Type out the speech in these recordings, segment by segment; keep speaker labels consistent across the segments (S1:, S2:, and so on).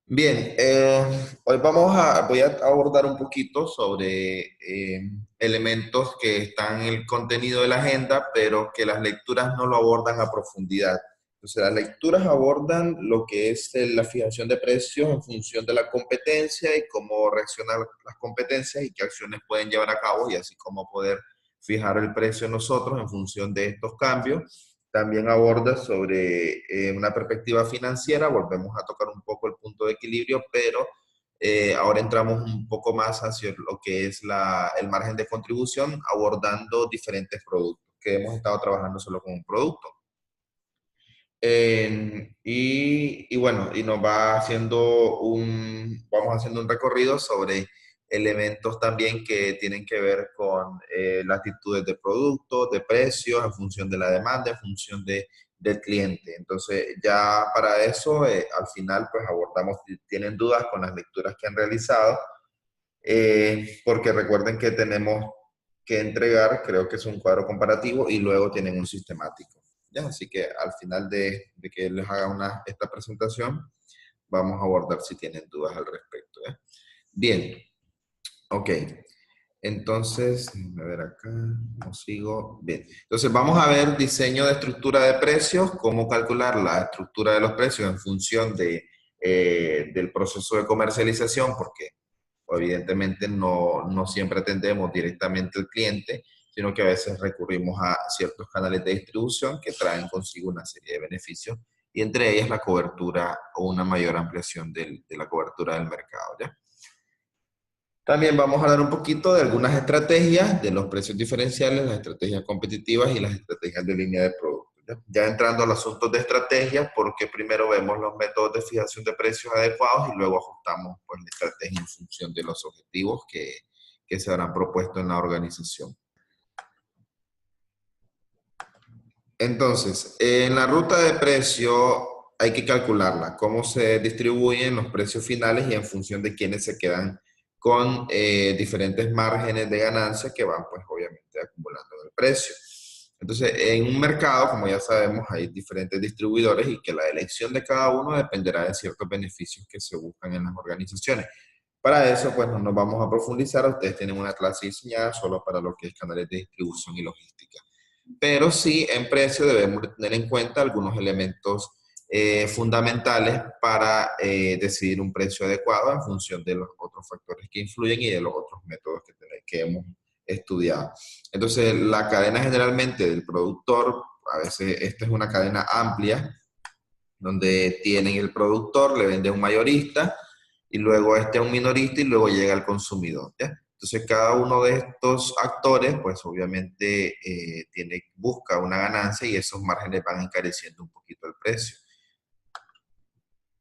S1: Bien, hoy voy a abordar un poquito sobre elementos que están en el contenido de la agenda, pero que las lecturas no lo abordan a profundidad. Entonces, las lecturas abordan lo que es la fijación de precios en función de la competencia y cómo reaccionan las competencias y qué acciones pueden llevar a cabo y así cómo poder fijar el precio nosotros en función de estos cambios. También aborda sobre una perspectiva financiera, volvemos a tocar un poco el punto de equilibrio, pero ahora entramos un poco más hacia lo que es el margen de contribución, abordando diferentes productos, que hemos estado trabajando solo con un producto. Y bueno, y nos va haciendo vamos haciendo un recorrido sobre elementos también que tienen que ver con las actitudes de producto, de precios, en función de la demanda, en función del cliente. Entonces, ya para eso, al final, pues abordamos si tienen dudas con las lecturas que han realizado, porque recuerden que tenemos que entregar, creo que es un cuadro comparativo y luego tienen un sistemático. ¿Ya? Así que al final de que les haga esta presentación, vamos a abordar si tienen dudas al respecto. ¿Ya? Bien, ok. Entonces, a ver acá, ¿cómo sigo? Bien. Entonces, vamos a ver diseño de estructura de precios, cómo calcular la estructura de los precios en función del proceso de comercialización, porque evidentemente no siempre atendemos directamente al cliente, sino que a veces recurrimos a ciertos canales de distribución que traen consigo una serie de beneficios, y entre ellas la cobertura o una mayor ampliación de la cobertura del mercado, ¿ya? También vamos a hablar un poquito de algunas estrategias de los precios diferenciales, las estrategias competitivas y las estrategias de línea de producto. Ya entrando al asunto de estrategias, porque primero vemos los métodos de fijación de precios adecuados y luego ajustamos pues, la estrategia en función de los objetivos que se habrán propuesto en la organización. Entonces, en la ruta de precio hay que calcularla, cómo se distribuyen los precios finales y en función de quiénes se quedan con diferentes márgenes de ganancia que van, pues obviamente, acumulando en el precio. Entonces, en un mercado, como ya sabemos, hay diferentes distribuidores y que la elección de cada uno dependerá de ciertos beneficios que se buscan en las organizaciones. Para eso, pues no nos vamos a profundizar, ustedes tienen una clase diseñada solo para lo que es canales de distribución y logística, pero sí en precio debemos tener en cuenta algunos elementos fundamentales para decidir un precio adecuado en función de los otros factores que influyen y de los otros métodos que hemos estudiado. Entonces, la cadena generalmente del productor, a veces esta es una cadena amplia, donde tienen el productor, le vende a un mayorista, y luego este a un minorista y luego llega al consumidor, ¿ya? Entonces cada uno de estos actores, pues obviamente busca una ganancia y esos márgenes van encareciendo un poquito el precio.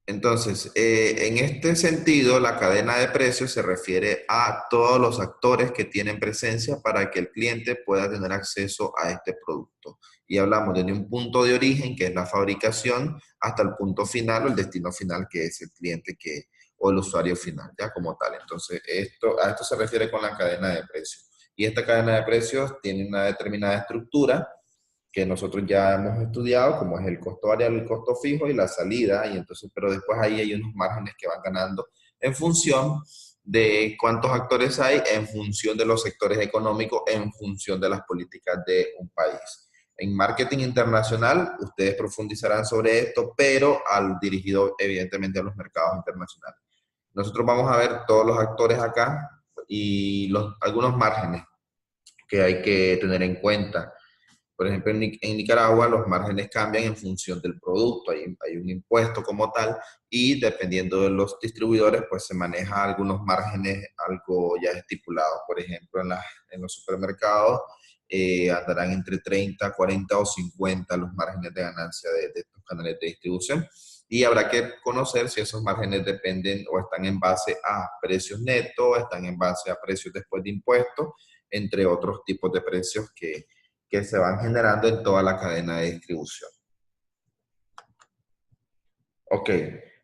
S1: Entonces, en este sentido, la cadena de precios se refiere a todos los actores que tienen presencia para que el cliente pueda tener acceso a este producto. Y hablamos desde un punto de origen, que es la fabricación, hasta el punto final o el destino final, que es el cliente o el usuario final, ya como tal. Entonces, a esto se refiere con la cadena de precios. Y esta cadena de precios tiene una determinada estructura que nosotros ya hemos estudiado, como es el costo variable, el costo fijo y la salida, y entonces, pero después ahí hay unos márgenes que van ganando en función de cuántos actores hay, en función de los sectores económicos, en función de las políticas de un país. En marketing internacional, ustedes profundizarán sobre esto, pero dirigido evidentemente a los mercados internacionales. Nosotros vamos a ver todos los actores acá y algunos márgenes que hay que tener en cuenta. Por ejemplo, en Nicaragua los márgenes cambian en función del producto, hay un impuesto como tal y dependiendo de los distribuidores, pues se maneja algunos márgenes algo ya estipulados. Por ejemplo, en los supermercados andarán entre 30, 40 o 50 los márgenes de ganancia de estos canales de distribución. Y habrá que conocer si esos márgenes dependen o están en base a precios netos, están en base a precios después de impuestos, entre otros tipos de precios que se van generando en toda la cadena de distribución. Ok,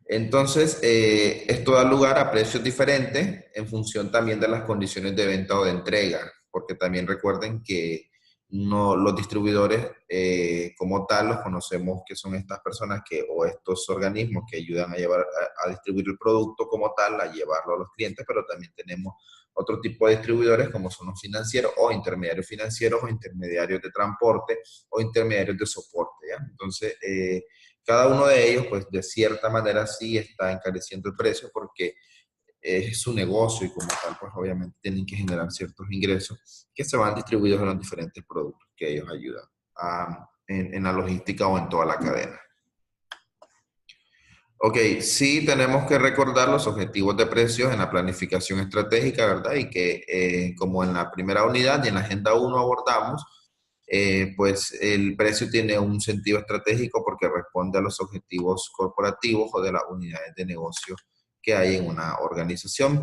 S1: entonces esto da lugar a precios diferentes en función también de las condiciones de venta o de entrega, porque también recuerden que no, los distribuidores como tal los conocemos que son estas personas que, o estos organismos que ayudan a llevar, a distribuir el producto como tal, a llevarlo a los clientes, pero también tenemos otro tipo de distribuidores como son los financieros o intermediarios financieros o intermediarios de transporte o intermediarios de soporte, ¿ya? Entonces, cada uno de ellos, pues de cierta manera sí está encareciendo el precio porque es su negocio y como tal, pues obviamente tienen que generar ciertos ingresos que se van distribuidos en los diferentes productos que ellos ayudan en la logística o en toda la cadena. Ok, sí tenemos que recordar los objetivos de precios en la planificación estratégica, ¿verdad? Y que como en la primera unidad y en la Agenda 1 abordamos, pues el precio tiene un sentido estratégico porque responde a los objetivos corporativos o de las unidades de negocio que hay en una organización.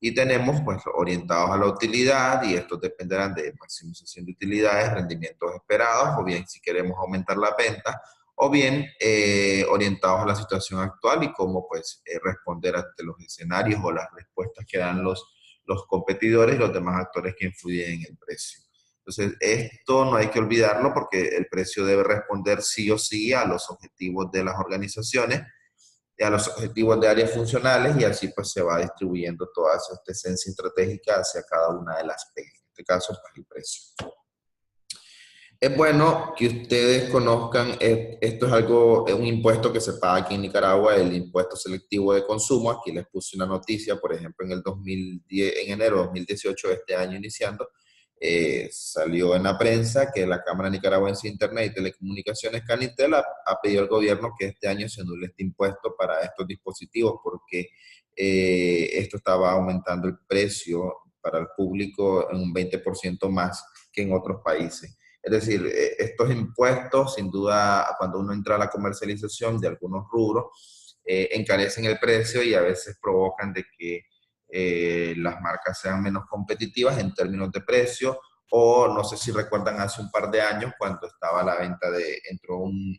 S1: Y tenemos pues orientados a la utilidad y estos dependerán de maximización de utilidades, rendimientos esperados o bien si queremos aumentar la venta o bien orientados a la situación actual y cómo pues responder ante los escenarios o las respuestas que dan los competidores y los demás actores que influyen en el precio. Entonces, esto no hay que olvidarlo porque el precio debe responder sí o sí a los objetivos de las organizaciones, y a los objetivos de áreas funcionales y así pues se va distribuyendo toda esa esencia estratégica hacia cada una de las P. En este caso, pues el precio. Es bueno que ustedes conozcan, esto es algo, es un impuesto que se paga aquí en Nicaragua, el impuesto selectivo de consumo. Aquí les puse una noticia, por ejemplo, en el 2010, en enero de 2018, de este año iniciando, salió en la prensa que la Cámara Nicaragüense de Internet y Telecomunicaciones, Canitel, ha pedido al gobierno que este año se anule este impuesto para estos dispositivos porque esto estaba aumentando el precio para el público en un 20% más que en otros países. Es decir, estos impuestos, sin duda, cuando uno entra a la comercialización de algunos rubros, encarecen el precio y a veces provocan de que las marcas sean menos competitivas en términos de precio, o no sé si recuerdan hace un par de años cuando estaba a la venta entró un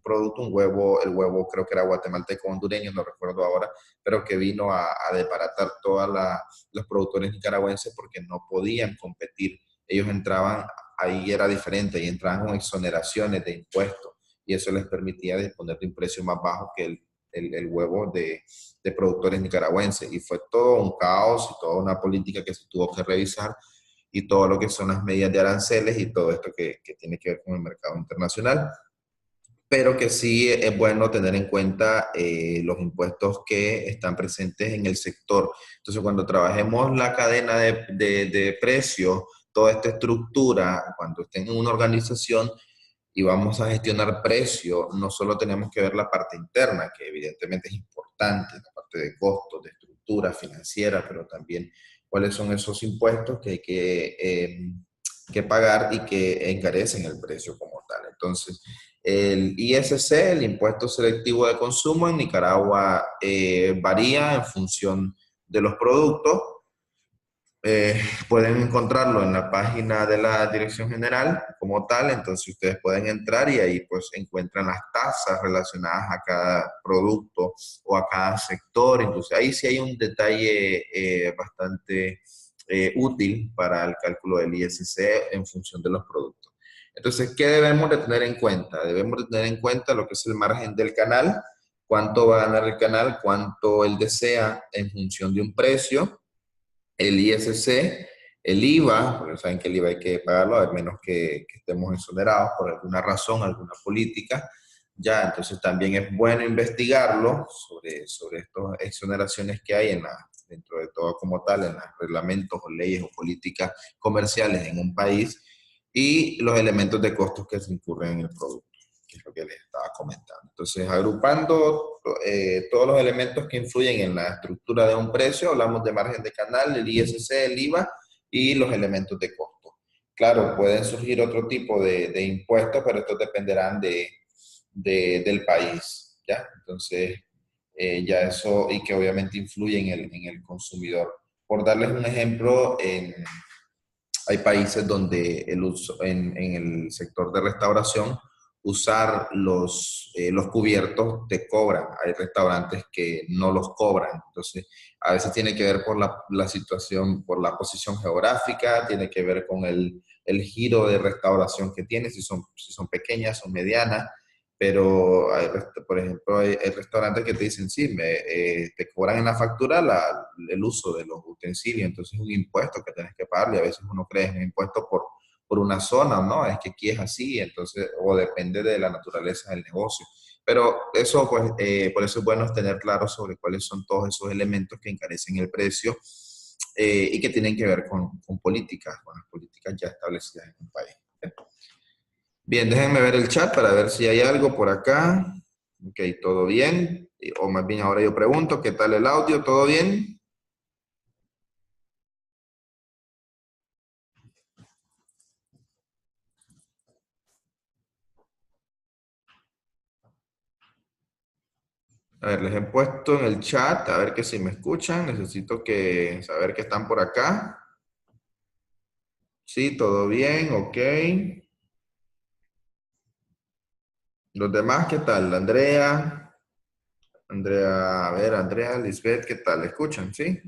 S1: producto, un huevo, el huevo creo que era guatemalteco hondureño, no recuerdo ahora, pero que vino a desbaratar todos los productores nicaragüenses porque no podían competir. Ellos entraban, ahí era diferente, y entraban con exoneraciones de impuestos y eso les permitía disponer de un precio más bajo que el huevo de productores nicaragüenses. Y fue todo un caos y toda una política que se tuvo que revisar y todo lo que son las medidas de aranceles y todo esto que tiene que ver con el mercado internacional. Pero que sí es bueno tener en cuenta los impuestos que están presentes en el sector. Entonces, cuando trabajemos la cadena de precios, toda esta estructura, cuando estén en una organización, y vamos a gestionar precio, no solo tenemos que ver la parte interna, que evidentemente es importante, la parte de costos, de estructura financiera, pero también cuáles son esos impuestos que hay que pagar y que encarecen el precio como tal. Entonces, el ISC, el impuesto selectivo de consumo en Nicaragua, varía en función de los productos. Pueden encontrarlo en la página de la Dirección General como tal, entonces ustedes pueden entrar y ahí pues encuentran las tasas relacionadas a cada producto o a cada sector. Entonces ahí sí hay un detalle bastante útil para el cálculo del ISC en función de los productos. Entonces, ¿qué debemos de tener en cuenta? Debemos de tener en cuenta lo que es el margen del canal, cuánto va a ganar el canal, cuánto él desea en función de un precio, el ISC, el IVA, porque saben que el IVA hay que pagarlo, a menos que estemos exonerados por alguna razón, alguna política. Ya, entonces también es bueno investigarlo sobre estas exoneraciones que hay dentro de todo como tal, en los reglamentos o leyes o políticas comerciales en un país y los elementos de costos que se incurren en el producto, que es lo que les estaba comentando. Entonces, agrupando todos los elementos que influyen en la estructura de un precio, hablamos de margen de canal, el ISC, el IVA y los elementos de costo. Claro, pueden surgir otro tipo de impuestos, pero estos dependerán del país, ¿ya? Entonces, ya eso, y que obviamente influye en el consumidor. Por darles un ejemplo, hay países donde el uso en el sector de restauración usar los cubiertos, te cobran. Hay restaurantes que no los cobran. Entonces, a veces tiene que ver por la situación, por la posición geográfica, tiene que ver con el giro de restauración que tiene, si son pequeñas o medianas. Pero, por ejemplo, hay restaurantes que te dicen, sí, te cobran en la factura el uso de los utensilios, entonces es un impuesto que tienes que pagar y a veces uno cree que es un impuesto por una zona, ¿no? Es que aquí es así, entonces, o depende de la naturaleza del negocio. Pero eso, pues, por eso es bueno tener claro sobre cuáles son todos esos elementos que encarecen el precio y que tienen que ver con políticas, con las políticas ya establecidas en un país. Bien, déjenme ver el chat para ver si hay algo por acá. Ok, todo bien. O más bien ahora yo pregunto, ¿qué tal el audio? ¿Todo bien? A ver, les he puesto en el chat, a ver que si me escuchan. Necesito saber que están por acá. Sí, todo bien, ok. Los demás, ¿qué tal? Andrea, a ver, Andrea, Lisbeth, ¿qué tal? ¿Escuchan? ¿Sí?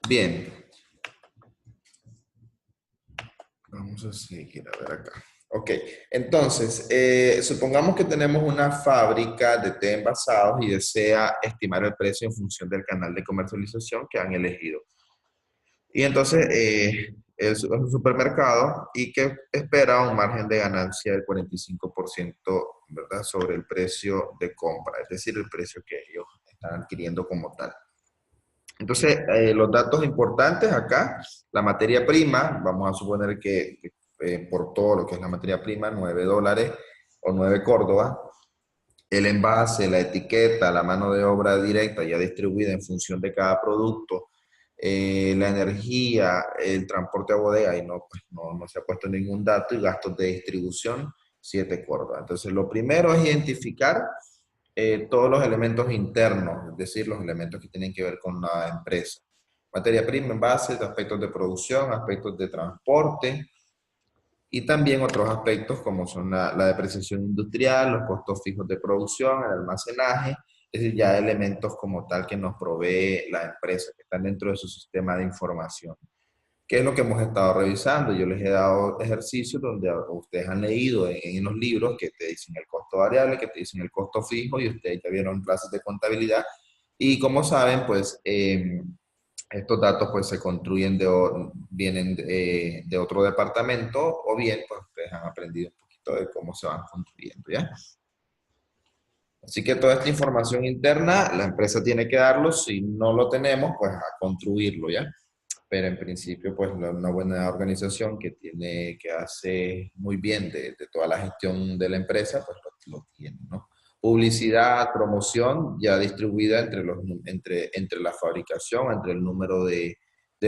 S1: Bien, vamos a seguir a ver acá. Ok, entonces, supongamos que tenemos una fábrica de té envasados y desea estimar el precio en función del canal de comercialización que han elegido. Y entonces es un supermercado y que espera un margen de ganancia del 45%, ¿verdad? Sobre el precio de compra, es decir, el precio que ellos están adquiriendo como tal. Entonces, los datos importantes acá, la materia prima, vamos a suponer que por todo lo que es la materia prima, $9 o 9 Córdoba, el envase, la etiqueta, la mano de obra directa ya distribuida en función de cada producto, la energía, el transporte a bodega, y no, pues no se ha puesto ningún dato, y gastos de distribución, 7 Córdoba. Entonces, lo primero es identificar todos los elementos internos, es decir, los elementos que tienen que ver con la empresa. Materia prima, envases, aspectos de producción, aspectos de transporte, y también otros aspectos como son la depreciación industrial, los costos fijos de producción, el almacenaje, es decir, ya elementos como tal que nos provee la empresa, que están dentro de su sistema de información. ¿Qué es lo que hemos estado revisando? Yo les he dado ejercicios donde ustedes han leído en los libros que te dicen el costo variable, que te dicen el costo fijo, y ustedes ya vieron clases de contabilidad. Y como saben, pues estos datos pues se construyen vienen de otro departamento, o bien pues ustedes han aprendido un poquito de cómo se van construyendo, ¿ya? Así que toda esta información interna la empresa tiene que darlo, si no lo tenemos pues a construirlo, ¿ya? Pero en principio pues una buena organización que hace muy bien de toda la gestión de la empresa pues lo tiene, ¿no? Publicidad, promoción ya distribuida entre la fabricación, entre el número de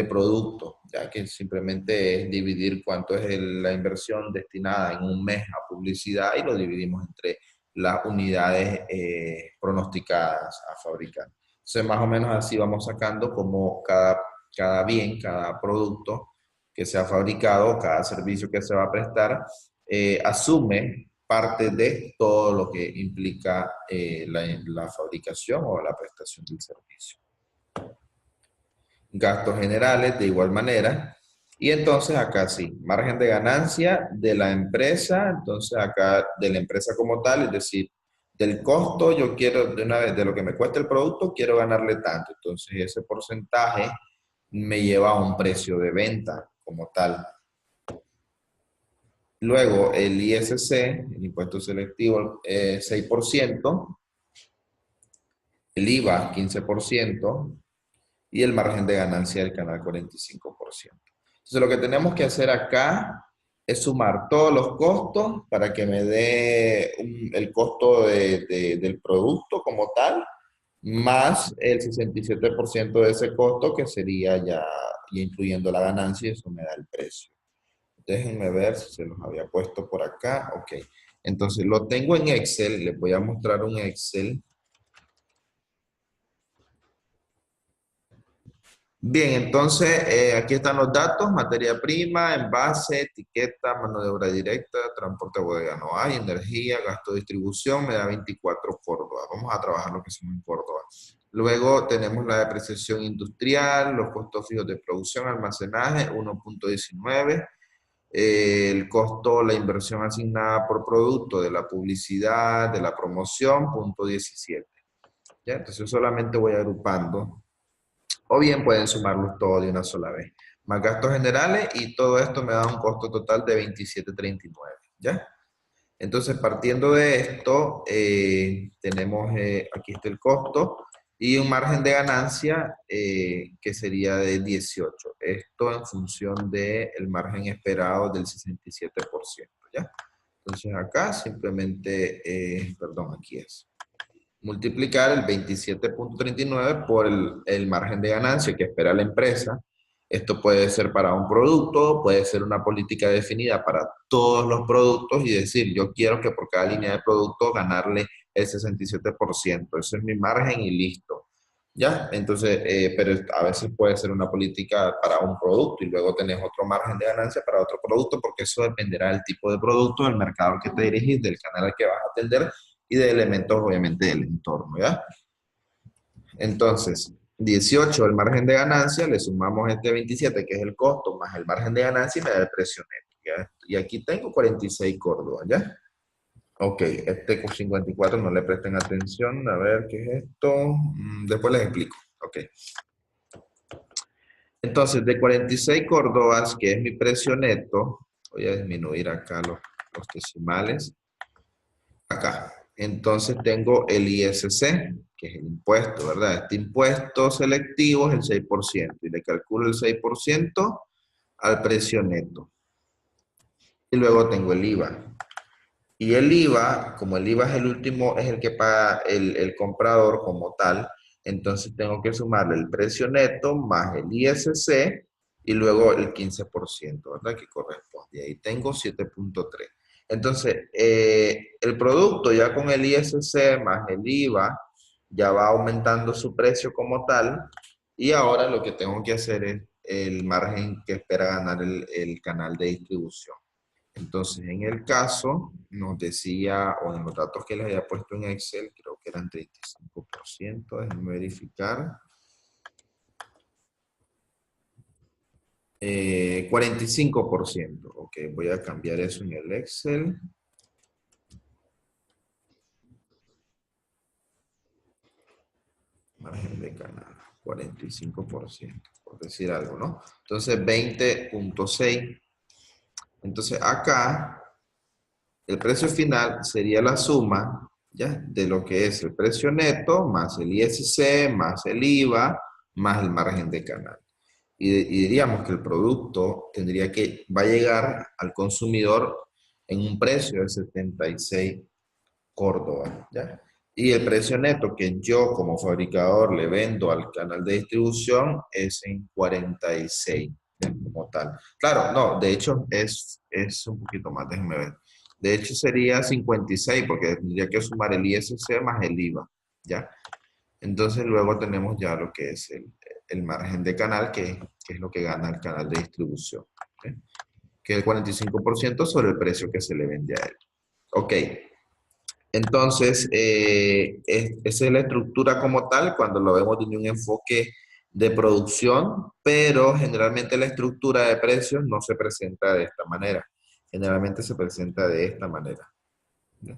S1: productos, ya que simplemente es dividir cuánto es la inversión destinada en un mes a publicidad y lo dividimos entre las unidades pronosticadas a fabricar. Entonces, más o menos así vamos sacando como cada bien, cada producto que se ha fabricado, cada servicio que se va a prestar, asume parte de todo lo que implica la fabricación o la prestación del servicio. Gastos generales de igual manera. Y entonces acá sí, margen de ganancia de la empresa, entonces acá de la empresa como tal, es decir, del costo yo quiero, de una vez, de lo que me cuesta el producto, quiero ganarle tanto. Entonces ese porcentaje me lleva a un precio de venta como tal. Luego el ISC, el impuesto selectivo, 6%, el IVA 15% y el margen de ganancia del canal 45%. Entonces lo que tenemos que hacer acá es sumar todos los costos para que me dé el costo del producto como tal, más el 67% de ese costo que sería ya incluyendo la ganancia, y eso me da el precio. Déjenme ver si se los había puesto por acá. Ok. Entonces lo tengo en Excel. Les voy a mostrar un Excel Bien, entonces aquí están los datos: materia prima, envase, etiqueta, mano de obra directa, transporte de bodega no hay, energía, gasto de distribución, me da 24 Córdoba. Vamos a trabajar lo que somos en Córdoba. Luego tenemos la depreciación industrial, los costos fijos de producción, almacenaje, 1.19. El costo, la inversión asignada por producto de la publicidad, de la promoción, 0.17. ¿Ya? Entonces yo solamente voy agrupando, o bien pueden sumarlos todos de una sola vez. Más gastos generales, y todo esto me da un costo total de 27.39. ¿Ya? Entonces, partiendo de esto, tenemos, aquí está el costo y un margen de ganancia que sería de 18. Esto en función del margen esperado del 67%. ¿Ya? Entonces acá simplemente, perdón, aquí es multiplicar el 27.39 por el margen de ganancia que espera la empresa. Esto puede ser para un producto, puede ser una política definida para todos los productos y decir, yo quiero que por cada línea de producto ganarle el 67%. Ese es mi margen y listo. ¿Ya? Entonces, pero a veces puede ser una política para un producto y luego tenés otro margen de ganancia para otro producto, porque eso dependerá del tipo de producto, del mercado al que te dirigís, del canal al que vas a atender y de elementos, obviamente, del entorno, ¿ya? Entonces, 18 el margen de ganancia, le sumamos este 27, que es el costo, más el margen de ganancia, y me da el precio neto, ¿ya? Y aquí tengo 46 Córdoba, ¿ya? Ok, este con 54 no le presten atención, a ver qué es esto. Después les explico, ok. Entonces, de 46 Córdobas, que es mi precio neto, voy a disminuir acá los decimales, acá. Entonces tengo el ISC, que es el impuesto, ¿verdad? Este impuesto selectivo es el 6% y le calculo el 6% al precio neto. Y luego tengo el IVA. Y el IVA, como el IVA es el último, es el que paga el comprador como tal, entonces tengo que sumarle el precio neto más el ISC y luego el 15%, ¿verdad? Que corresponde. Y ahí tengo 7.3. Entonces, el producto ya con el ISC más el IVA ya va aumentando su precio como tal, y ahora lo que tengo que hacer es el margen que espera ganar el canal de distribución. Entonces, en el caso, nos decía, o en los datos que les había puesto en Excel, creo que eran 35%, déjenme verificar. 45%, ok, voy a cambiar eso en el Excel. Margen de canal, 45%, por decir algo, ¿no? Entonces, 20.6. Entonces, acá, el precio final sería la suma, ¿ya? De lo que es el precio neto, más el ISC, más el IVA, más el margen de canal. Y diríamos que el producto va a llegar al consumidor en un precio de 76 Córdoba, ¿ya? Y el precio neto que yo como fabricador le vendo al canal de distribución es en 46, ¿ya? Como tal. Claro, no, de hecho es un poquito más, déjenme ver. De hecho sería 56 porque tendría que sumar el ISC más el IVA, ¿ya? Entonces luego tenemos ya lo que es el margen de canal, que es lo que gana el canal de distribución, ¿ok? Que es el 45% sobre el precio que se le vende a él. Ok, entonces esa es la estructura como tal cuando lo vemos desde un enfoque de producción, pero generalmente la estructura de precios no se presenta de esta manera. Generalmente se presenta de esta manera, ¿no?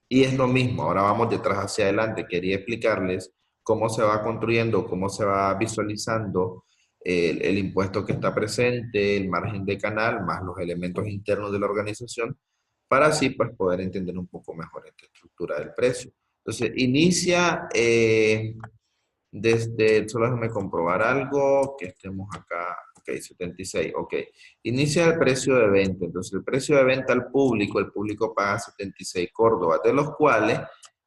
S1: Y es lo mismo, ahora vamos de atrás hacia adelante. Quería explicarles cómo se va construyendo, cómo se va visualizando el impuesto que está presente, el margen de canal, más los elementos internos de la organización, para así pues poder entender un poco mejor esta estructura del precio. Entonces, inicia desde, solo déjame comprobar algo, que estemos acá, ok, 76, ok. Inicia el precio de venta, entonces el precio de venta al público, el público paga 76 Córdobas, de los cuales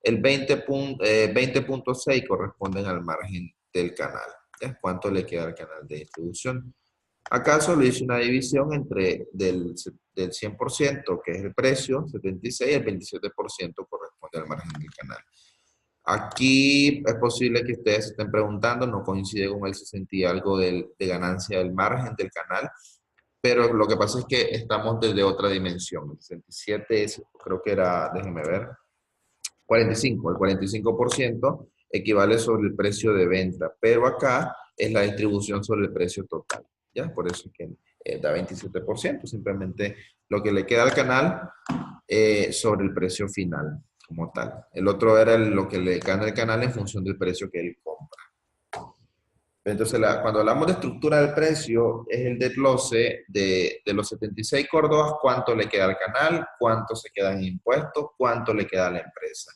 S1: el 20.6 corresponden al margen del canal. ¿Ya? ¿Cuánto le queda al canal de distribución? Acá solo hice una división entre del 100%, que es el precio, 76, y el 27% corresponde al margen del canal. Aquí es posible que ustedes se estén preguntando, no coincide con el 60 y algo de ganancia del margen del canal, pero lo que pasa es que estamos desde otra dimensión. El 67 creo que era, déjenme ver, 45. El 45% equivale sobre el precio de venta, pero acá es la distribución sobre el precio total. ¿Ya? Por eso es que da 27%, simplemente lo que le queda al canal sobre el precio final como tal. El otro era lo que le gana el canal en función del precio que él compra. Entonces, cuando hablamos de estructura del precio, es el desglose de los 76 córdobas, cuánto le queda al canal, cuánto se queda en impuestos, cuánto le queda a la empresa.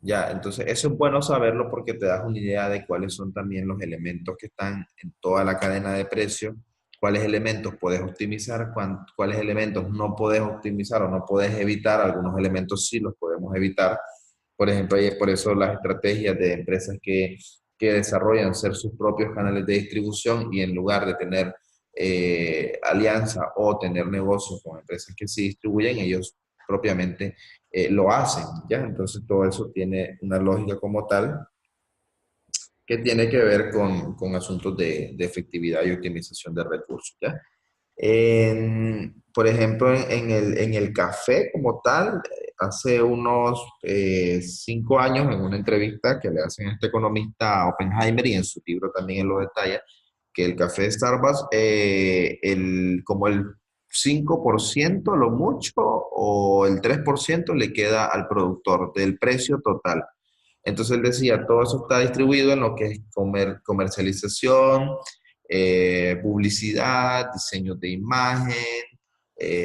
S1: Ya, entonces eso es bueno saberlo porque te das una idea de cuáles son también los elementos que están en toda la cadena de precios, cuáles elementos puedes optimizar, cuáles elementos no puedes optimizar o no puedes evitar, algunos elementos sí los podemos evitar. Por ejemplo, y es por eso las estrategias de empresas que desarrollan ser sus propios canales de distribución y en lugar de tener alianza o tener negocios con empresas que sí distribuyen, ellos propiamente lo hacen, ¿ya? Entonces todo eso tiene una lógica como tal que tiene que ver con asuntos de efectividad y optimización de recursos, ¿ya? Por ejemplo, en el café como tal, hace unos 5 años, en una entrevista que le hacen a este economista Oppenheimer y en su libro también él lo detalla, que el café de Starbucks, como el 5% lo mucho o el 3% le queda al productor del precio total. Entonces él decía, todo eso está distribuido en lo que es comercialización, publicidad, diseño de imagen,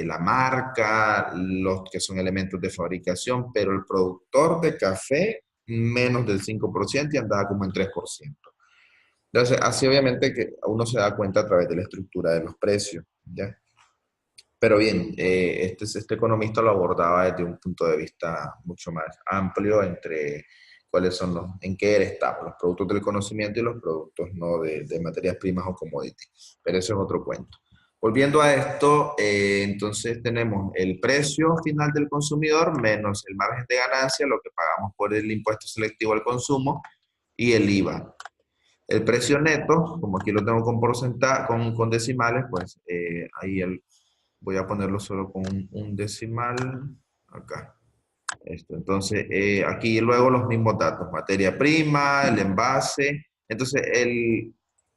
S1: la marca, los que son elementos de fabricación, pero el productor de café menos del 5% y andaba como en 3%. Entonces, así obviamente que uno se da cuenta a través de la estructura de los precios, ¿ya? Pero bien, este economista lo abordaba desde un punto de vista mucho más amplio entre cuáles son en qué era estamos, los productos del conocimiento y los productos no de materias primas o commodities. Pero eso es otro cuento. Volviendo a esto, entonces tenemos el precio final del consumidor menos el margen de ganancia, lo que pagamos por el impuesto selectivo al consumo y el IVA. El precio neto, como aquí lo tengo con porcentaje, con decimales, pues ahí voy a ponerlo solo con un decimal acá. Esto. Entonces, aquí luego los mismos datos, materia prima, el envase. Entonces,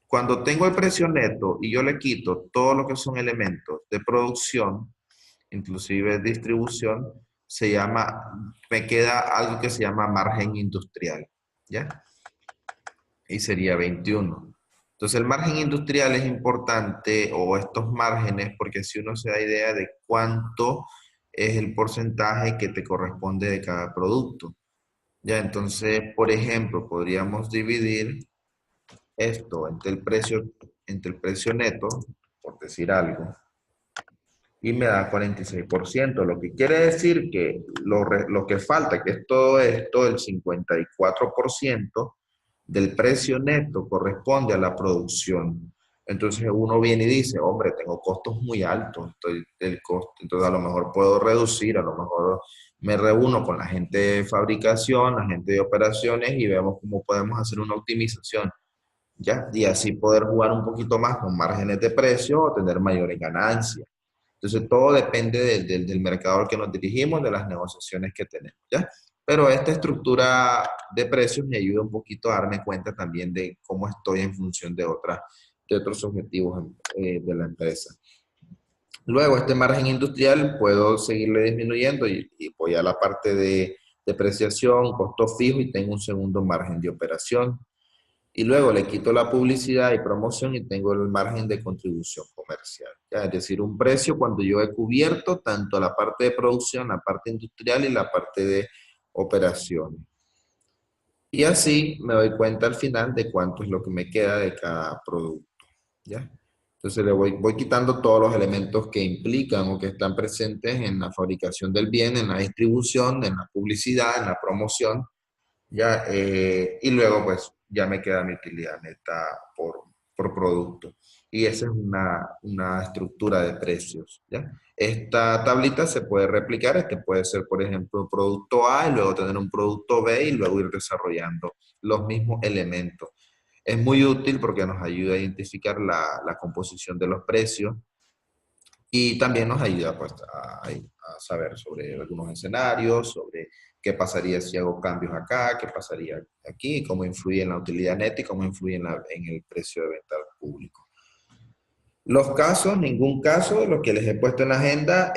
S1: cuando tengo el precio neto y yo le quito todo lo que son elementos de producción, inclusive distribución, me queda algo que se llama margen industrial, ¿ya? Y sería 21. Entonces el margen industrial es importante, o estos márgenes, porque si uno se da idea de cuánto es el porcentaje que te corresponde de cada producto. Ya, entonces, por ejemplo, podríamos dividir esto entre el precio neto, por decir algo, y me da 46%, lo que quiere decir que lo que falta, que es todo esto, el 54% del precio neto corresponde a la producción. Entonces uno viene y dice, hombre, tengo costos muy altos, el costo, entonces a lo mejor puedo reducir, a lo mejor me reúno con la gente de fabricación, la gente de operaciones y vemos cómo podemos hacer una optimización, ¿ya? Y así poder jugar un poquito más con márgenes de precio o tener mayores ganancias. Entonces, todo depende del mercado al que nos dirigimos, de las negociaciones que tenemos, ¿ya? Pero esta estructura de precios me ayuda un poquito a darme cuenta también de cómo estoy en función de otros objetivos de la empresa. Luego, este margen industrial puedo seguirle disminuyendo y voy a la parte de depreciación, costo fijo y tengo un segundo margen de operación. Y luego le quito la publicidad y promoción y tengo el margen de contribución comercial. ¿Ya? Es decir, un precio cuando yo he cubierto tanto la parte de producción, la parte industrial y la parte de operaciones. Y así me doy cuenta al final de cuánto es lo que me queda de cada producto. ¿Ya? Entonces voy quitando todos los elementos que implican o que están presentes en la fabricación del bien, en la distribución, en la publicidad, en la promoción, ¿ya? Y luego pues ya me queda mi utilidad neta por producto. Y esa es una estructura de precios, ¿ya? Esta tablita se puede replicar, este puede ser, por ejemplo, un producto A y luego tener un producto B y luego ir desarrollando los mismos elementos. Es muy útil porque nos ayuda a identificar la composición de los precios y también nos ayuda pues, a saber sobre algunos escenarios, sobre qué pasaría si hago cambios acá, qué pasaría aquí, cómo influye en la utilidad neta y cómo influye en el precio de venta al público. Los casos, ningún caso, los que les he puesto en la agenda,